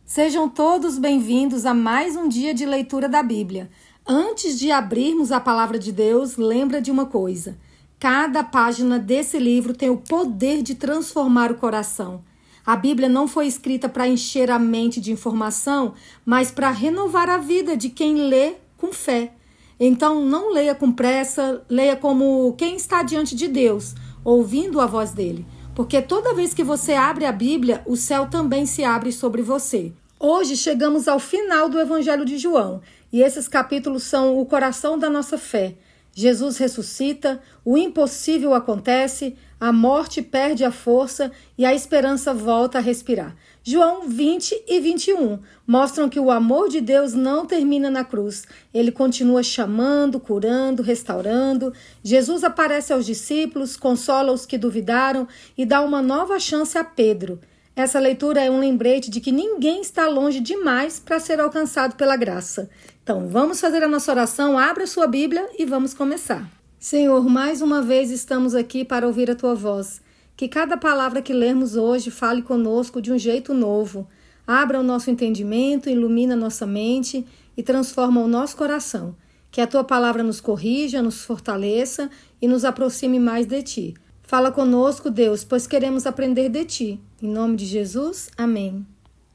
Sejam todos bem-vindos a mais um dia de leitura da Bíblia. Antes de abrirmos a palavra de Deus, lembra de uma coisa. Cada página desse livro tem o poder de transformar o coração. A Bíblia não foi escrita para encher a mente de informação, mas para renovar a vida de quem lê com fé. Então, não leia com pressa, leia como quem está diante de Deus, ouvindo a voz dele. Porque toda vez que você abre a Bíblia, o céu também se abre sobre você. Hoje chegamos ao final do Evangelho de João, e esses capítulos são o coração da nossa fé. Jesus ressuscita, o impossível acontece, a morte perde a força e a esperança volta a respirar. João 20 e 21 mostram que o amor de Deus não termina na cruz. Ele continua chamando, curando, restaurando. Jesus aparece aos discípulos, consola os que duvidaram e dá uma nova chance a Pedro. Essa leitura é um lembrete de que ninguém está longe demais para ser alcançado pela graça. Então, vamos fazer a nossa oração, abra sua Bíblia e vamos começar. Senhor, mais uma vez estamos aqui para ouvir a Tua voz. Que cada palavra que lermos hoje fale conosco de um jeito novo. Abra o nosso entendimento, ilumina nossa mente e transforma o nosso coração. Que a Tua palavra nos corrija, nos fortaleça e nos aproxime mais de Ti. Fala conosco, Deus, pois queremos aprender de Ti. Em nome de Jesus, amém.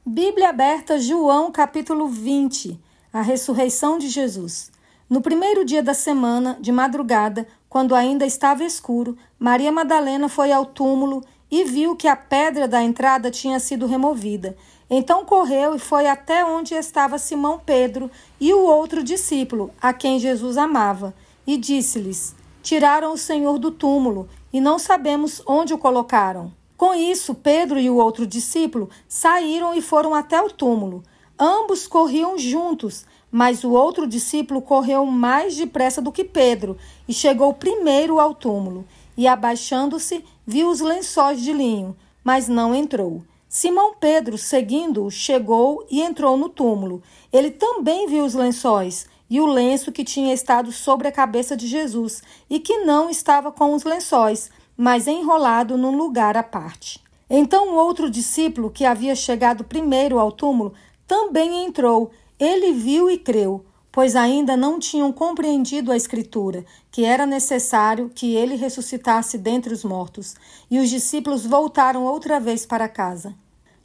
Bíblia aberta, João capítulo 20, a ressurreição de Jesus. No primeiro dia da semana, de madrugada, quando ainda estava escuro, Maria Madalena foi ao túmulo e viu que a pedra da entrada tinha sido removida. Então correu e foi até onde estava Simão Pedro e o outro discípulo, a quem Jesus amava, e disse-lhes: tiraram o Senhor do túmulo e não sabemos onde o colocaram. Com isso, Pedro e o outro discípulo saíram e foram até o túmulo. Ambos corriam juntos, mas o outro discípulo correu mais depressa do que Pedro e chegou primeiro ao túmulo. E, abaixando-se, viu os lençóis de linho, mas não entrou. Simão Pedro, seguindo-o, chegou e entrou no túmulo. Ele também viu os lençóis e o lenço que tinha estado sobre a cabeça de Jesus e que não estava com os lençóis, mas enrolado num lugar à parte. Então o outro discípulo, que havia chegado primeiro ao túmulo, também entrou. Ele viu e creu, pois ainda não tinham compreendido a Escritura, que era necessário que ele ressuscitasse dentre os mortos. E os discípulos voltaram outra vez para casa.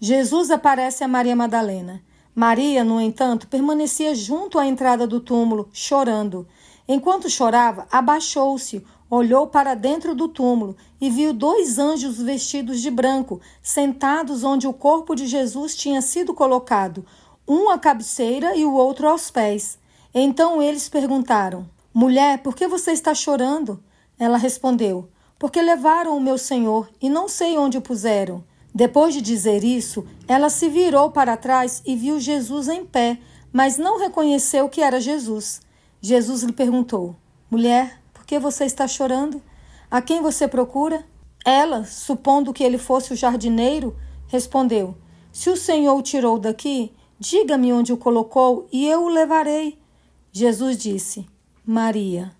Jesus aparece a Maria Madalena. Maria, no entanto, permanecia junto à entrada do túmulo, chorando. Enquanto chorava, abaixou-se, olhou para dentro do túmulo e viu 2 anjos vestidos de branco, sentados onde o corpo de Jesus tinha sido colocado, um à cabeceira e o outro aos pés. Então eles perguntaram: mulher, por que você está chorando? Ela respondeu: porque levaram o meu Senhor e não sei onde o puseram. Depois de dizer isso, ela se virou para trás e viu Jesus em pé, mas não reconheceu que era Jesus. Jesus lhe perguntou: mulher, por que você está chorando? A quem você procura? Ela, supondo que ele fosse o jardineiro, respondeu: se o Senhor o tirou daqui, diga-me onde o colocou e eu o levarei. Jesus disse: Maria.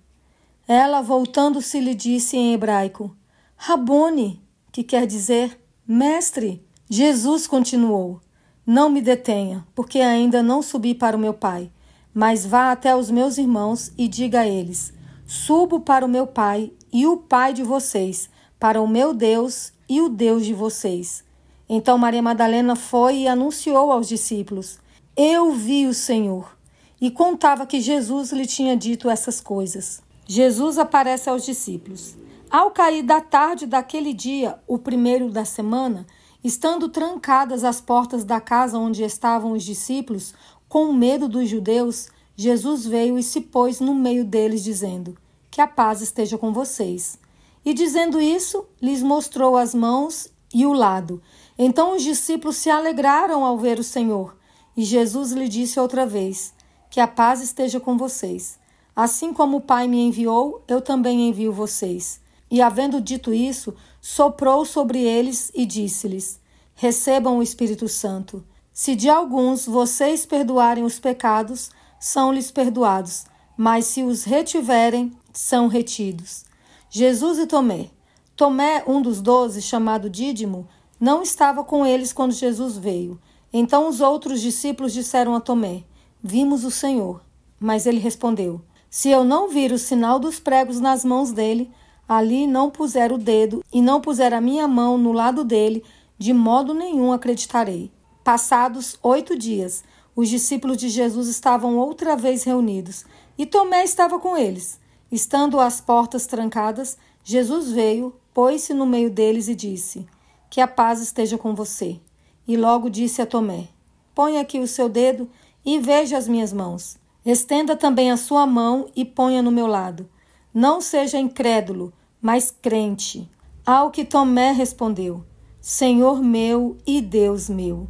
Ela, voltando-se, lhe disse em hebraico: Rabone, que quer dizer mestre. Jesus continuou: não me detenha, porque ainda não subi para o meu Pai, mas vá até os meus irmãos e diga a eles: subo para o meu Pai e o Pai de vocês, para o meu Deus e o Deus de vocês. Então Maria Madalena foi e anunciou aos discípulos: eu vi o Senhor. E contava que Jesus lhe tinha dito essas coisas. Jesus aparece aos discípulos. Ao cair da tarde daquele dia, o primeiro da semana, estando trancadas as portas da casa onde estavam os discípulos, com medo dos judeus, Jesus veio e se pôs no meio deles, dizendo: que a paz esteja com vocês. E dizendo isso, lhes mostrou as mãos e o lado. Então os discípulos se alegraram ao ver o Senhor. E Jesus lhe disse outra vez: que a paz esteja com vocês. Assim como o Pai me enviou, eu também envio vocês. E havendo dito isso, soprou sobre eles e disse-lhes: recebam o Espírito Santo. Se de alguns vocês perdoarem os pecados, são-lhes perdoados, mas se os retiverem, são retidos. Jesus e Tomé. Tomé, um dos 12, chamado Dídimo, não estava com eles quando Jesus veio. Então os outros discípulos disseram a Tomé: Vimos o Senhor. Mas ele respondeu: Se eu não vir o sinal dos pregos nas mãos dele, ali não puser o dedo e não puser a minha mão no lado dele, de modo nenhum acreditarei. Passados 8 dias, os discípulos de Jesus estavam outra vez reunidos, e Tomé estava com eles. Estando as portas trancadas, Jesus veio, pôs-se no meio deles e disse: Que a paz esteja com você. E logo disse a Tomé: Ponha aqui o seu dedo e veja as minhas mãos. Estenda também a sua mão e ponha no meu lado. Não seja incrédulo, mas crente. Ao que Tomé respondeu: Senhor meu e Deus meu.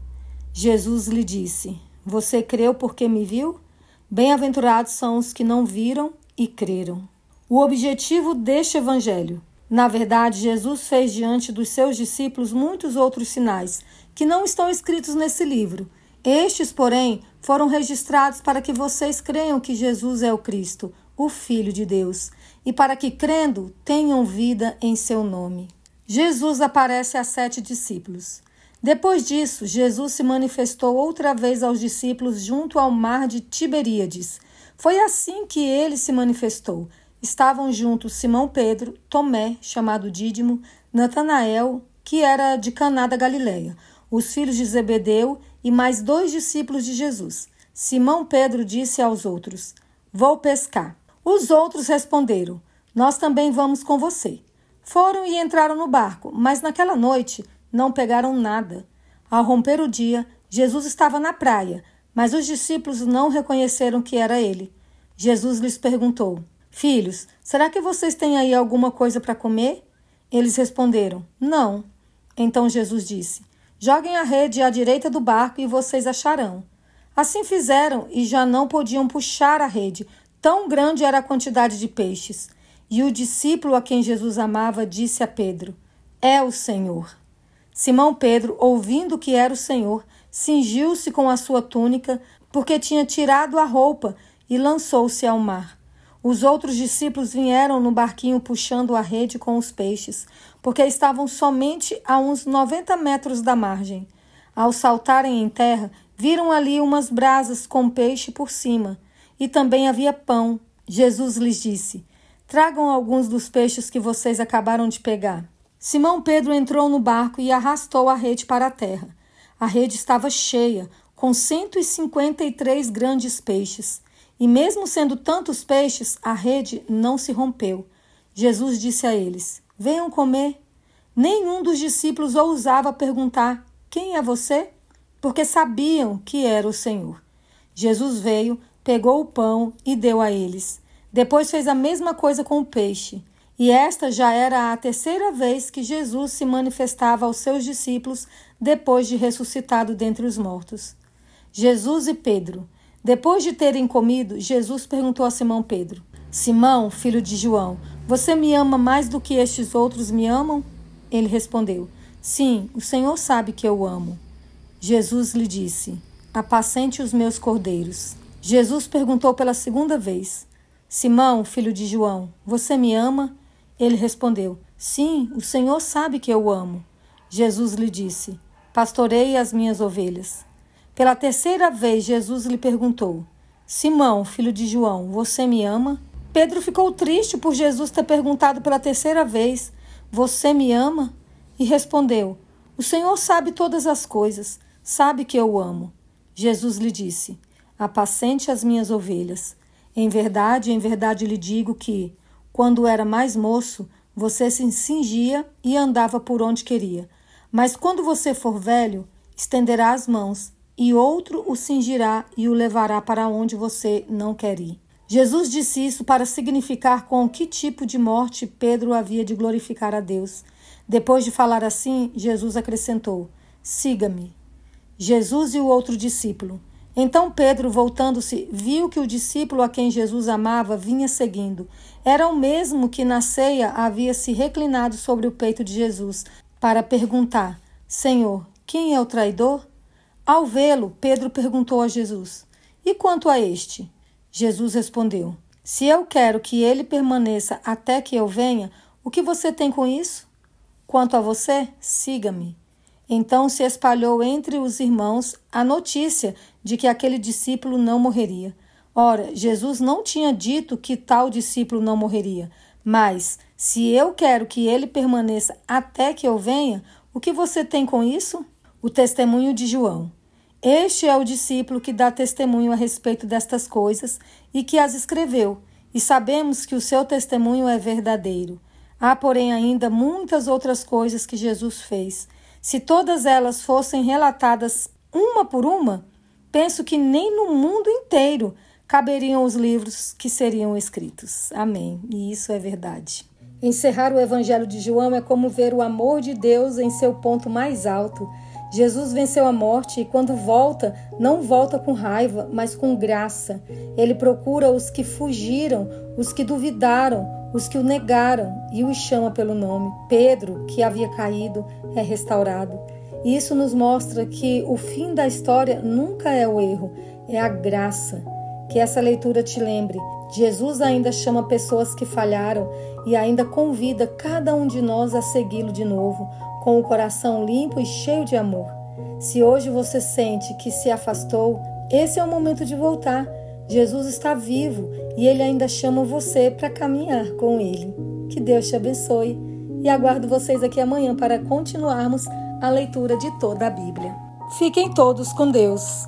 Jesus lhe disse: Você creu porque me viu? Bem-aventurados são os que não viram e creram. O objetivo deste evangelho. Na verdade, Jesus fez diante dos seus discípulos muitos outros sinais, que não estão escritos nesse livro. Estes, porém, foram registrados para que vocês creiam que Jesus é o Cristo, o Filho de Deus, e para que, crendo, tenham vida em seu nome. Jesus aparece a 7 discípulos. Depois disso, Jesus se manifestou outra vez aos discípulos junto ao mar de Tiberíades. Foi assim que ele se manifestou. Estavam juntos Simão Pedro, Tomé, chamado Dídimo, Natanael, que era de Caná da Galileia, os filhos de Zebedeu e mais 2 discípulos de Jesus. Simão Pedro disse aos outros: Vou pescar. Os outros responderam: Nós também vamos com você. Foram e entraram no barco, mas naquela noite não pegaram nada. Ao romper o dia, Jesus estava na praia, mas os discípulos não reconheceram que era ele. Jesus lhes perguntou: Filhos, será que vocês têm aí alguma coisa para comer? Eles responderam: Não. Então Jesus disse: Joguem a rede à direita do barco e vocês acharão. Assim fizeram e já não podiam puxar a rede, tão grande era a quantidade de peixes. E o discípulo a quem Jesus amava disse a Pedro: É o Senhor. Simão Pedro, ouvindo que era o Senhor, cingiu-se com a sua túnica, porque tinha tirado a roupa, e lançou-se ao mar. Os outros discípulos vieram no barquinho puxando a rede com os peixes, porque estavam somente a uns 90 metros da margem. Ao saltarem em terra, viram ali umas brasas com peixe por cima, e também havia pão. Jesus lhes disse: Tragam alguns dos peixes que vocês acabaram de pegar. Simão Pedro entrou no barco e arrastou a rede para a terra. A rede estava cheia, com 153 grandes peixes. E mesmo sendo tantos peixes, a rede não se rompeu. Jesus disse a eles: Venham comer. Nenhum dos discípulos ousava perguntar: Quem é você? Porque sabiam que era o Senhor. Jesus veio, pegou o pão e deu a eles. Depois fez a mesma coisa com o peixe. E esta já era a 3ª vez que Jesus se manifestava aos seus discípulos depois de ressuscitado dentre os mortos. Jesus e Pedro. Depois de terem comido, Jesus perguntou a Simão Pedro: Simão, filho de João, você me ama mais do que estes outros me amam? Ele respondeu: Sim, o Senhor sabe que eu amo. Jesus lhe disse: Apacente os meus cordeiros. Jesus perguntou pela 2ª vez: Simão, filho de João, você me ama? Ele respondeu: Sim, o Senhor sabe que eu amo. Jesus lhe disse: Pastoreie as minhas ovelhas. Pela 3ª vez, Jesus lhe perguntou: Simão, filho de João, você me ama? Pedro ficou triste por Jesus ter perguntado pela 3ª vez: Você me ama? E respondeu: O Senhor sabe todas as coisas, sabe que eu amo. Jesus lhe disse: Apacente as minhas ovelhas. Em verdade lhe digo que, quando era mais moço, você se cingia e andava por onde queria. Mas quando você for velho, estenderá as mãos, e outro o cingirá e o levará para onde você não quer ir. Jesus disse isso para significar com que tipo de morte Pedro havia de glorificar a Deus. Depois de falar assim, Jesus acrescentou: Siga-me. Jesus e o outro discípulo. Então Pedro, voltando-se, viu que o discípulo a quem Jesus amava vinha seguindo. Era o mesmo que na ceia havia se reclinado sobre o peito de Jesus, para perguntar: Senhor, quem é o traidor? Ao vê-lo, Pedro perguntou a Jesus: E quanto a este? Jesus respondeu: Se eu quero que ele permaneça até que eu venha, o que você tem com isso? Quanto a você, siga-me. Então se espalhou entre os irmãos a notícia de que aquele discípulo não morreria. Ora, Jesus não tinha dito que tal discípulo não morreria, mas se eu quero que ele permaneça até que eu venha, o que você tem com isso? O testemunho de João. Este é o discípulo que dá testemunho a respeito destas coisas e que as escreveu, e sabemos que o seu testemunho é verdadeiro. Há, porém, ainda muitas outras coisas que Jesus fez. Se todas elas fossem relatadas uma por uma, penso que nem no mundo inteiro caberiam os livros que seriam escritos. Amém. E isso é verdade. Encerrar o Evangelho de João é como ver o amor de Deus em seu ponto mais alto. Jesus venceu a morte e quando volta, não volta com raiva, mas com graça. Ele procura os que fugiram, os que duvidaram, os que o negaram e os chama pelo nome. Pedro, que havia caído, é restaurado. E isso nos mostra que o fim da história nunca é o erro, é a graça. Que essa leitura te lembre, Jesus ainda chama pessoas que falharam e ainda convida cada um de nós a segui-lo de novo, com o coração limpo e cheio de amor. Se hoje você sente que se afastou, esse é o momento de voltar. Jesus está vivo e Ele ainda chama você para caminhar com Ele. Que Deus te abençoe e aguardo vocês aqui amanhã para continuarmos a leitura de toda a Bíblia. Fiquem todos com Deus.